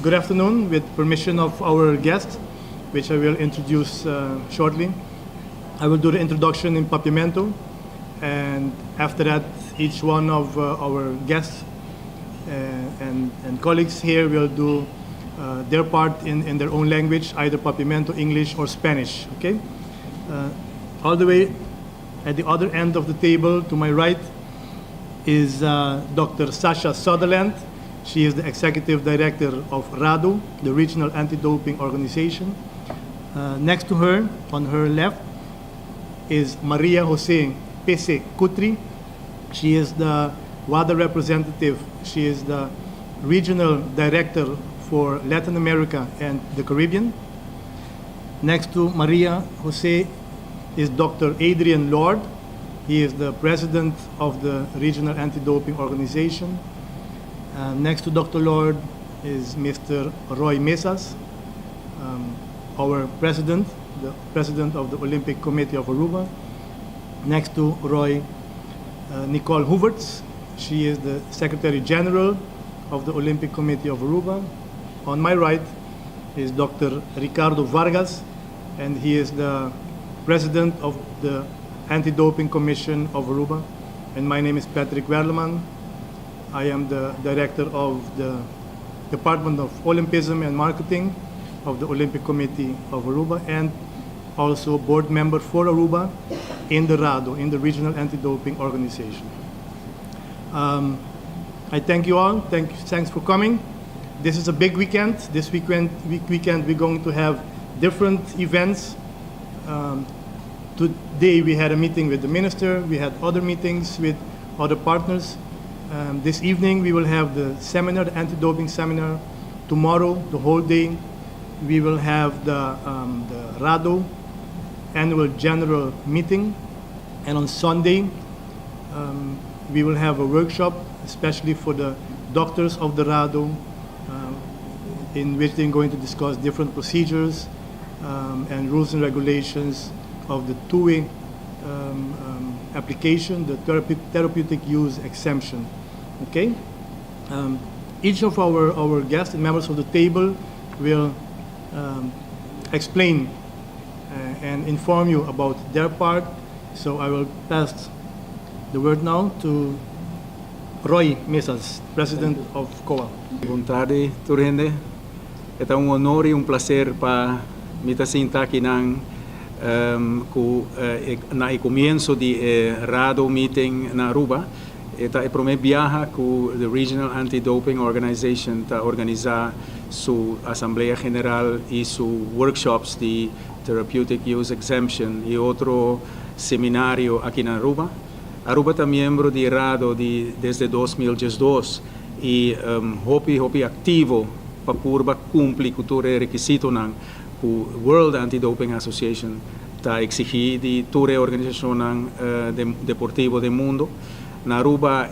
Good afternoon. With permission of our guest, which I will introduce shortly, I will do the introduction in Papiamento, and after that, each one of our guests and colleagues here will do their part in their own language, either Papiamento, English, or Spanish. Okay? All the way at the other end of the table, to my right, is Dr. Sasha Sutherland. She is the Executive Director of RADO, the Regional Anti-Doping Organization. Next to her, on her left, is Maria Jose Pese Kutri. She is the WADA representative. She is the Regional Director for Latin America and the Caribbean. Next to Maria Jose is Dr. Adrian Lord. He is the President of the Regional Anti-Doping Organization. Next to Dr. Lord is Mr. Roy Mesas, our President, the President of the Olympic Committee of Aruba. Next to Roy, Nicole Hooverts. She is the Secretary General of the Olympic Committee of Aruba. On my right is Dr. Ricardo Vargas, and he is the President of the Anti-Doping Commission of Aruba. And my name is Patrick Werleman. I am the Director of the Department of Olympism and Marketing of the Olympic Committee of Aruba, and also board member for Aruba in the RADO, in the Regional Anti-Doping Organization. I thank you all. Thanks for coming. This is a big weekend. This weekend we're going to have different events. Today we had a meeting with the minister. We had other meetings with other partners. This evening we will have the seminar, the anti-doping seminar. Tomorrow, the whole day, we will have the RADO annual general meeting. And on Sunday, we will have a workshop, especially for the doctors of the RADO, in which they're going to discuss different procedures and rules and regulations of the two-way application, the therapeutic use exemption. Okay? Each of our guests and members of the table will explain and inform you about their part. So I will pass the word now to Roy Mesas, President of COA. Boa tarde, Turende. É um honor e placer para me estar aqui na começo de RADO meeting na Aruba. É a primeira viagem que a Regional Anti-Doping Organization está organizar sua Assembleia General e seus workshops de Therapeutic Use Exemption e outro seminário aqui na Aruba. Aruba está membro de RADO desde 2012 e hopi ativo para purba cumprir com todo requisito na World Anti-Doping Association está exigir de toda a organização deportiva do mundo. Na Aruba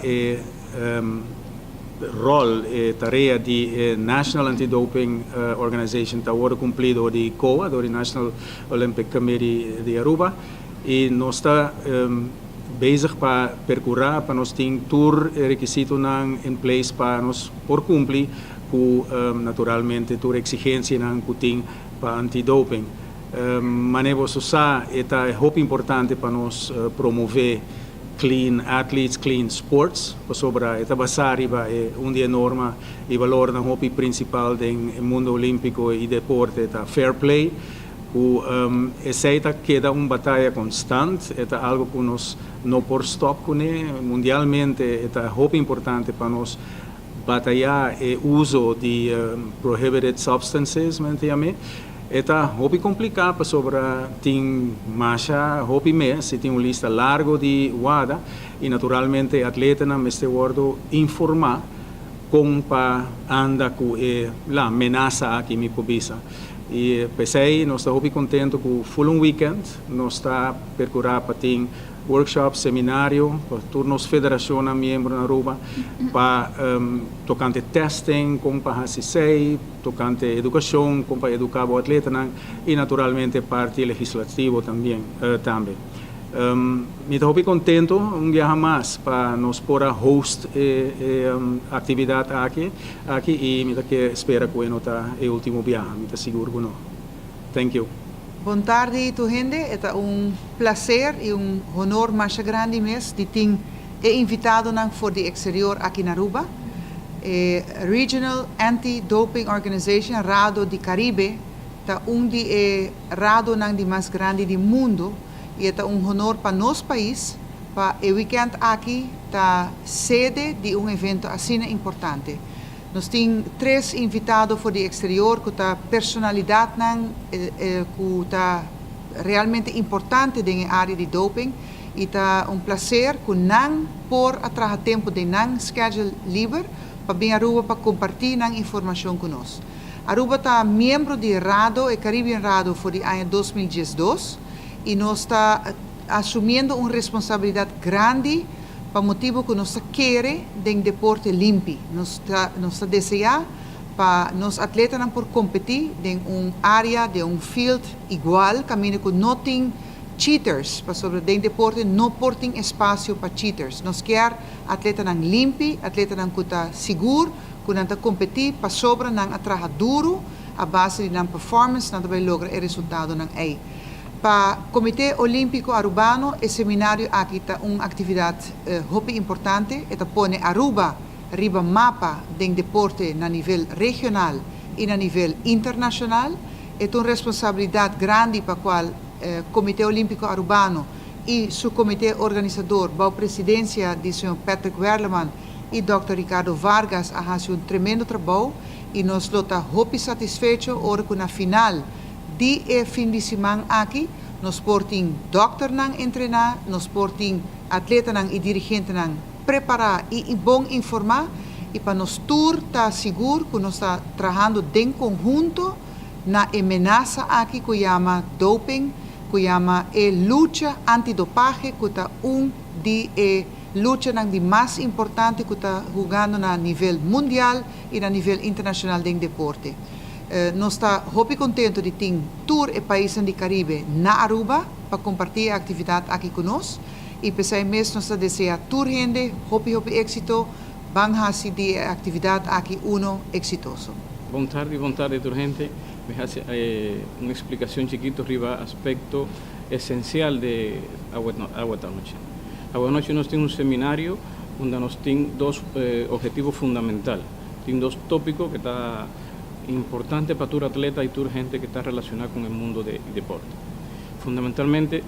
rol e tarefa de National Anti-Doping Organization está agora cumprido de COA, do National Olympic Committee de Aruba, e nós está bezig para percorrer, para nós ter todo requisito em place para nós por cumprir com naturalmente toda exigência que tem para antidoping. Mas é muito importante para nós promover clean athletes, clean sports, sobre esta base é dia norma e valor na hobby principal do mundo olímpico e deporte, é fair play. Essa queda uma batalha constante, é algo que nós não por stop com mundialmente, é muito importante para nós batalhar o uso de prohibited substances, é muito complicado sobre tem marcha, muito mês, tem uma lista larga de WADA e naturalmente atleta neste wordo informar como para andar com a ameaça aqui me pobisa. E pensei, nós estamos muito contentes com o full weekend, nós estamos percorrendo para ter workshop, seminário, para todas as federações membros na Aruba, para tocante testing, como para assistir, tocante educação, como para educar o atleta, e naturalmente parte legislativa também. Me estoy contento un día más para nos poder host actividad aquí y me que espera que no está el último viaje, me seguro que no. Thank you. Boa tarde, tu gente. É prazer e honor mais grande mesmo de ter invitado for de exterior aqui na Aruba. Regional Anti-Dopahe Organization, RADO de Caribe, é de RADO de mais grande do mundo. E é honor para nosso país, para o weekend aqui, sede de evento assim importante. Nós temos 3 invitados por de exterior, que personalidade que realmente importante na área de doping. E é prazer que não por atrás tempo de não schedule livre para vir a Aruba para compartilhar informação conosco. Aruba está membro de RADO, Caribbean RADO, por o ano 2012. E nós está assumindo uma responsabilidade grande para o motivo que nós queremos de deporte limpo. Nós está desejando para nós atletas não por competir em área, de field igual, caminho que não tem cheaters, para sobre o deporte não tem espaço para cheaters. Nós queremos atletas limpo, atletas que está seguro, que não está competir, para sobre não atrair duro, a base de performance, não vai lograr o resultado não aí. Para o Comite Olimpico Arubano, o seminário aqui está uma atividade muito importante. Está põe Aruba riba mapa de deporte na nível regional e na nível internacional. É uma responsabilidade grande para o qual o Comite Olimpico Arubano e seu comitê organizador, a presidência de Sr. Patrick Werleman e Dr. Ricardo Vargas, fazem tremendo trabalho e nós estamos muito satisfeitos agora que na final de fim de semana aqui, nós portamos doctor treinar, nós portamos atleta e dirigente preparar e bom informar, e para nós tour estar seguro que nós estamos trabalhando em conjunto na ameaça aqui que chama doping, que chama luta anti-dopaje, que está de luta de mais importante que está jogando na nível mundial e na nível internacional de deporte. Nós estamos muito contentes de ter tour e países do Caribe na Aruba para compartilhar a atividade aqui conosco. E pensei mesmo nós desejamos tour gente, muito êxito, vamos fazer a atividade aqui exitoso. Boa tarde, tour gente. Me hace una explicación chiquito arriba aspecto esencial de Agua Noche. Agua Noche nos tiene un seminario donde nos tiene 2 objetivos fundamentales. Tiene 2 tópicos que está importante para tu atleta y tu gente que está relacionada con el mundo del deporte. Fundamentalmente,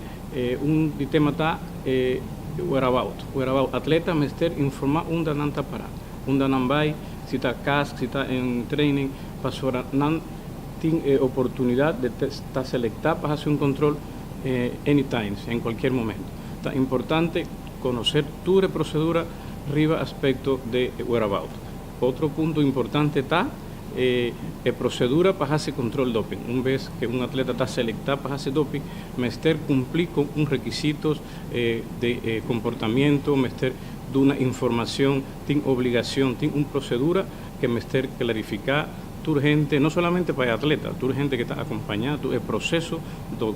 un tema está whereabout. Atleta mester informar nanta para. Nambai, si está CASC, si está en training, para tiene oportunidad de estar selectada para hacer un control anytime, en cualquier momento. Es importante conocer tu procedura arriba aspecto de whereabout. Otro punto importante está procedura para hacer control doping. Una vez que un atleta está selectado para hacer doping, mester cumplir con un requisitos de comportamiento, mester de una información, tiene obligación, tiene una procedura que mester clarificar tu gente, no solamente para el atleta, tu gente que está acompañada, el proceso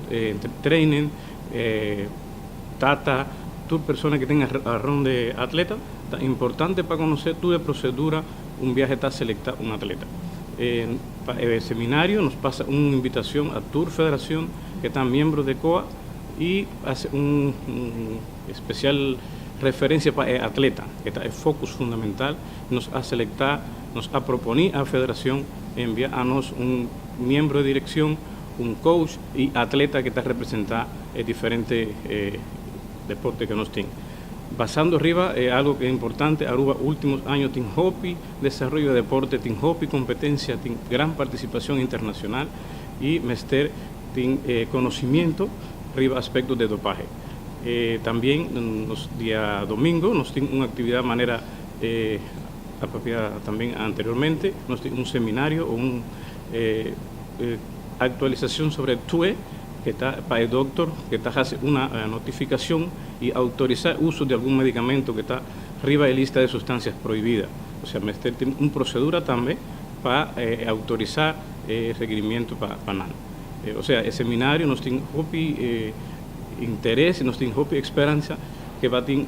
de training, tu persona que tenga arrón de atleta, es importante para conocer tu procedura, un viaje está selectado un atleta. Para el seminario nos pasa una invitación a tu federación que están miembros de COA y hace un especial referencia para el atleta, que está el focus fundamental, nos ha selectado, nos ha proponido a la federación enviar a nos un miembro de dirección, un coach y atleta que está representando diferentes deportes que nos tienen. Basando arriba, algo que es importante, Aruba últimos años tiene hockey, desarrollo de deporte, tiene hockey, competencia, tiene gran participación internacional y mester tiene conocimiento arriba aspectos de dopaje. También los días domingo nos tiene una actividad de manera apropiada también anteriormente, nos tiene un seminario o una actualización sobre TUE, que está para el doctor, que está hace una notificación y autorizar uso de algún medicamento que está arriba de lista de sustancias prohibidas. O sea, tiene una procedura también para autorizar requerimiento para nada. O sea, el seminario nos tiene interès e nostra esperança que vai ter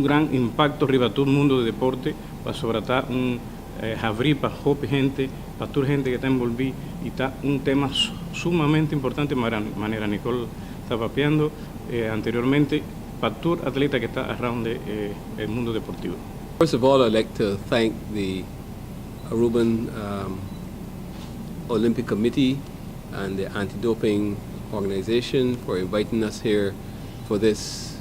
gran impacto riba todo mundo de deporte para sobretar abrir para gente, para toda gente que está envolvida y está tema sumamente importante, manera Nicole estaba papeando anteriormente, para todo atleta que está around el mundo deportivo. First of all, I'd like to thank the Aruban Olympic Committee and the Anti-Doping Organization for inviting us here for this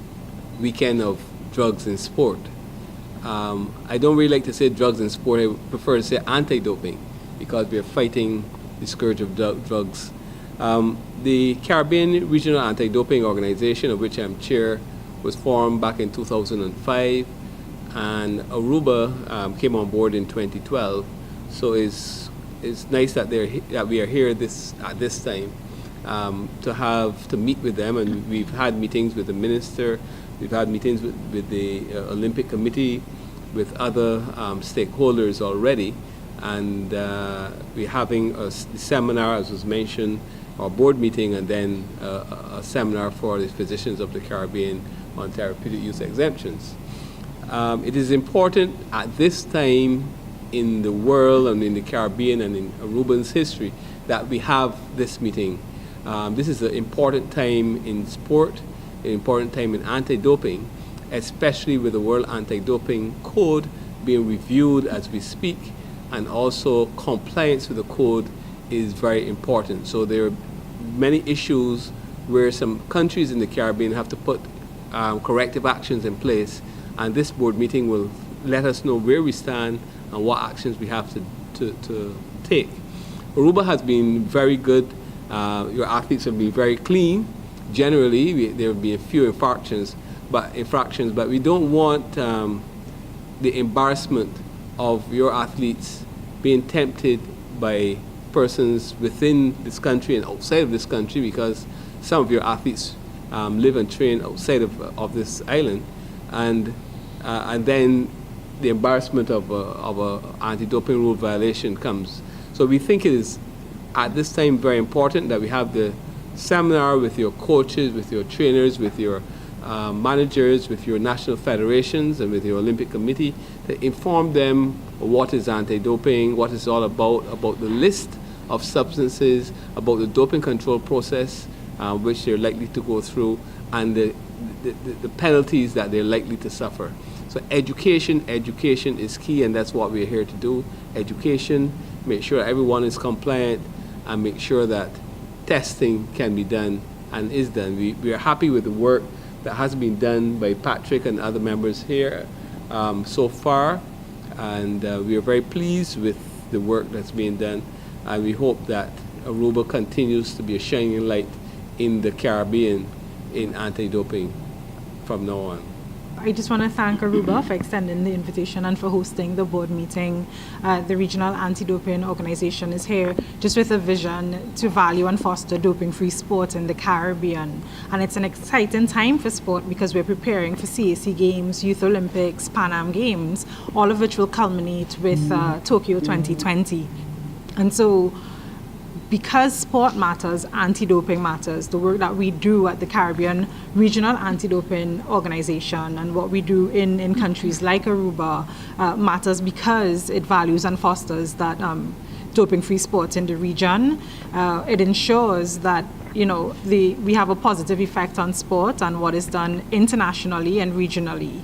weekend of drugs in sport. I don't really like to say drugs in sport. I prefer to say anti-doping because we are fighting the scourge of drugs. The Caribbean Regional Anti-Doping Organization, of which I'm chair, was formed back in 2005, and Aruba came on board in 2012. So it's nice that we are here at this time to meet with them, and we've had meetings with the minister. We've had meetings with the Olympic Committee, with other stakeholders already, and we're having a seminar, as was mentioned, our board meeting, and then a seminar for the physicians of the Caribbean on therapeutic use exemptions. It is important at this time in the world and in the Caribbean and in Aruban's history that we have this meeting. This is an important time in sport, an important time in anti-doping, especially with the World Anti-Doping Code being reviewed as we speak, and also compliance with the code is very important. So there are many issues where some countries in the Caribbean have to put corrective actions in place, and this board meeting will let us know where we stand and what actions we have to take. Aruba has been very good. Your athletes have been very clean. Generally, there will be a few infractions, but we don't want the embarrassment of your athletes being tempted by persons within this country and outside of this country, because some of your athletes live and train outside of this island, and then the embarrassment of a anti-doping rule violation comes. So we think it is at this time very important that we have the seminar with your coaches, with your trainers, with your managers, with your national federations, and with your Olympic Committee, to inform them what is anti-doping, what it's all about the list of substances, about the doping control process, which they're likely to go through, and the penalties that they're likely to suffer. So education is key, and that's what we're here to do. Education, make sure everyone is compliant, and make sure that testing can be done and is done. We are happy with the work that has been done by Patrick and other members here so far, and we are very pleased with the work that's being done, and we hope that Aruba continues to be a shining light in the Caribbean in anti-doping from now on. I just want to thank Aruba for extending the invitation and for hosting the board meeting. The Regional Anti-Doping Organization is here just with a vision to value and foster doping-free sport in the Caribbean. And it's an exciting time for sport because we're preparing for CAC Games, Youth Olympics, Pan Am Games, all of which will culminate with Tokyo 2020. And so, because sport matters, anti-doping matters. The work that we do at the Caribbean Regional Anti-Doping Organization and what we do in countries like Aruba matters because it values and fosters that doping-free sports in the region. It ensures that we have a positive effect on sport and what is done internationally and regionally.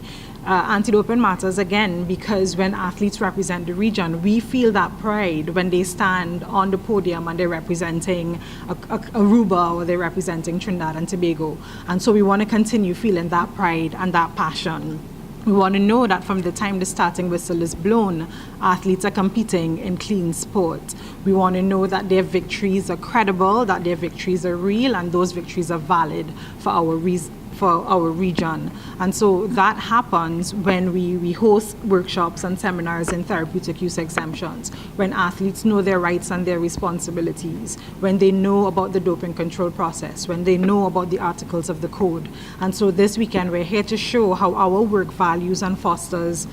Anti-doping matters again because when athletes represent the region, we feel that pride when they stand on the podium and they're representing Aruba or they're representing Trinidad and Tobago. And so we want to continue feeling that pride and that passion. We want to know that from the time the starting whistle is blown, athletes are competing in clean sport. We want to know that their victories are credible, that their victories are real, and those victories are valid for our region. And so that happens when we host workshops and seminars in therapeutic use exemptions, when athletes know their rights and their responsibilities, when they know about the doping control process, when they know about the articles of the code. And so this weekend we're here to show how our work values and fosters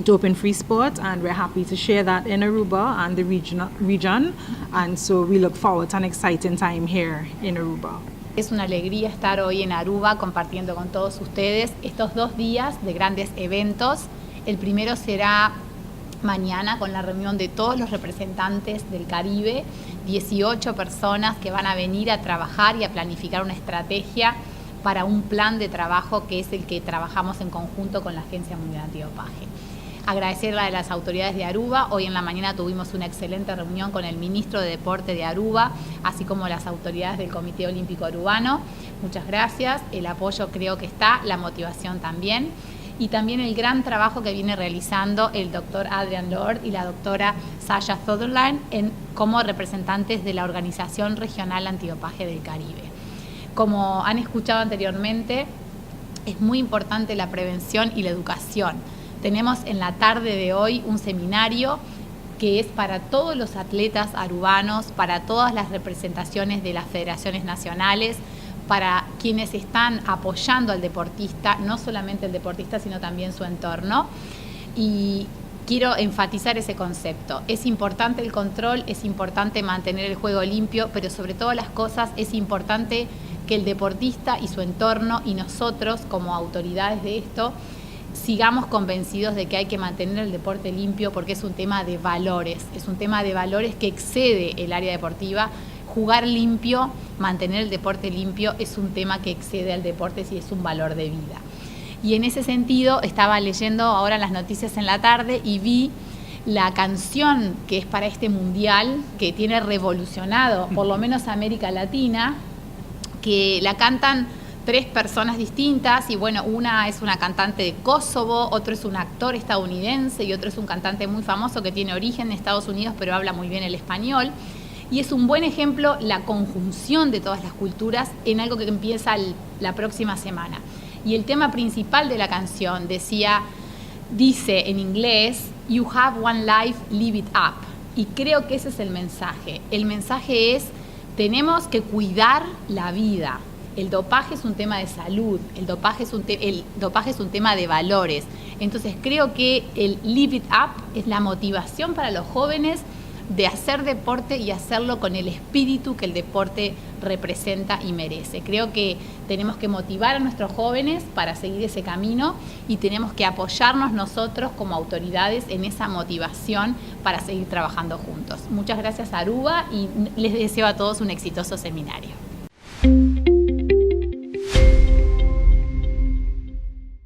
doping-free sport, and we're happy to share that in Aruba and the region. And so we look forward to an exciting time here in Aruba. Es una alegría estar hoy en Aruba compartiendo con todos ustedes estos 2 días de grandes eventos. El primero será mañana con la reunión de todos los representantes del Caribe, 18 personas que van a venir a trabajar y a planificar una estrategia para un plan de trabajo que es el que trabajamos en conjunto con la Agencia Mundial Antidopaje. Agradecerle a las autoridades de Aruba. Hoy en la mañana tuvimos una excelente reunión con el ministro de Deporte de Aruba, así como las autoridades del Comite Olimpico Arubano. Muchas gracias. El apoyo creo que está, la motivación también. Y también el gran trabajo que viene realizando el doctor Adrian Lord y la doctora Sasha Sutherland como representantes de la Organización Regional Antidopaje del Caribe. Como han escuchado anteriormente, es muy importante la prevención y la educación. Tenemos en la tarde de hoy un seminario que es para todos los atletas arubanos, para todas las representaciones de las federaciones nacionales, para quienes están apoyando al deportista, no solamente el deportista, sino también su entorno. Y quiero enfatizar ese concepto. Es importante el control, es importante mantener el juego limpio, pero sobre todas las cosas es importante que el deportista y su entorno y nosotros como autoridades de esto sigamos convencidos de que hay que mantener el deporte limpio porque es un tema de valores, que excede el área deportiva. Jugar limpio, mantener el deporte limpio es un tema que excede al deporte y es un valor de vida. Y en ese sentido estaba leyendo ahora las noticias en la tarde y vi la canción que es para este mundial, que tiene revolucionado por lo menos América Latina, que la cantan 3 personas distintas y bueno, una es una cantante de Kosovo, otro es un actor estadounidense y otro es un cantante muy famoso que tiene origen en Estados Unidos pero habla muy bien el español. Y es un buen ejemplo la conjunción de todas las culturas en algo que empieza la próxima semana. Y el tema principal de la canción dice en inglés, "You have one life, live it up". Y creo que ese es el mensaje. El mensaje es, tenemos que cuidar la vida. El dopaje es un tema de salud, el dopaje es un tema de valores. Entonces creo que el live it up es la motivación para los jóvenes de hacer deporte y hacerlo con el espíritu que el deporte representa y merece. Creo que tenemos que motivar a nuestros jóvenes para seguir ese camino y tenemos que apoyarnos nosotros como autoridades en esa motivación para seguir trabajando juntos. Muchas gracias, Aruba, y les deseo a todos un exitoso seminario.